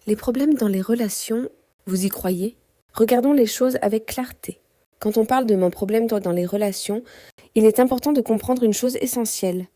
Les problèmes dans les relations, vous y croyez? Regardons les choses avec clarté. Quand on parle de mon problème dans les relations, il est important de comprendre une chose essentielle.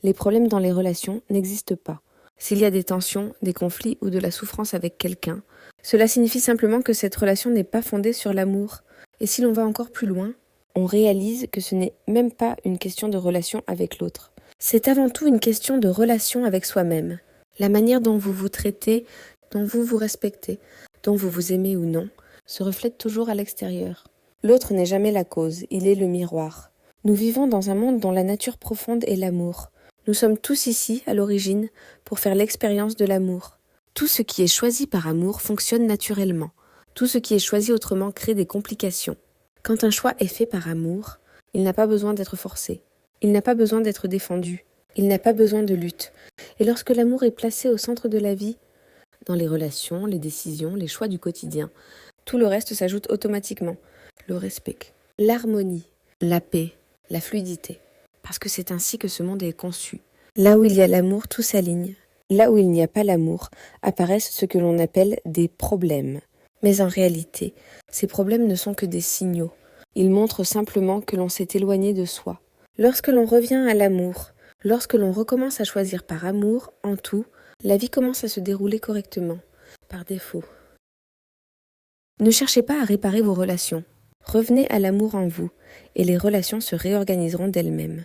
Les problèmes dans les relations n'existent pas. S'il y a des tensions, des conflits ou de la souffrance avec quelqu'un, cela signifie simplement que cette relation n'est pas fondée sur l'amour. Et si l'on va encore plus loin, on réalise que ce n'est même pas une question de relation avec l'autre. C'est avant tout une question de relation avec soi-même. La manière dont vous vous traitez, dont vous vous respectez, dont vous vous aimez ou non, se reflète toujours à l'extérieur. L'autre n'est jamais la cause, il est le miroir. Nous vivons dans un monde dont la nature profonde est l'amour. Nous sommes tous ici, à l'origine, pour faire l'expérience de l'amour. Tout ce qui est choisi par amour fonctionne naturellement. Tout ce qui est choisi autrement crée des complications. Quand un choix est fait par amour, il n'a pas besoin d'être forcé. Il n'a pas besoin d'être défendu. Il n'a pas besoin de lutte. Et lorsque l'amour est placé au centre de la vie, dans les relations, les décisions, les choix du quotidien, tout le reste s'ajoute automatiquement. Le respect, l'harmonie, la paix, la fluidité. Parce que c'est ainsi que ce monde est conçu. Là où il y a l'amour, tout s'aligne. Là où il n'y a pas l'amour, apparaissent ce que l'on appelle des problèmes. Mais en réalité, ces problèmes ne sont que des signaux. Ils montrent simplement que l'on s'est éloigné de soi. Lorsque l'on revient à l'amour, lorsque l'on recommence à choisir par amour, en tout, la vie commence à se dérouler correctement, par défaut. Ne cherchez pas à réparer vos relations. Revenez à l'amour en vous, et les relations se réorganiseront d'elles-mêmes.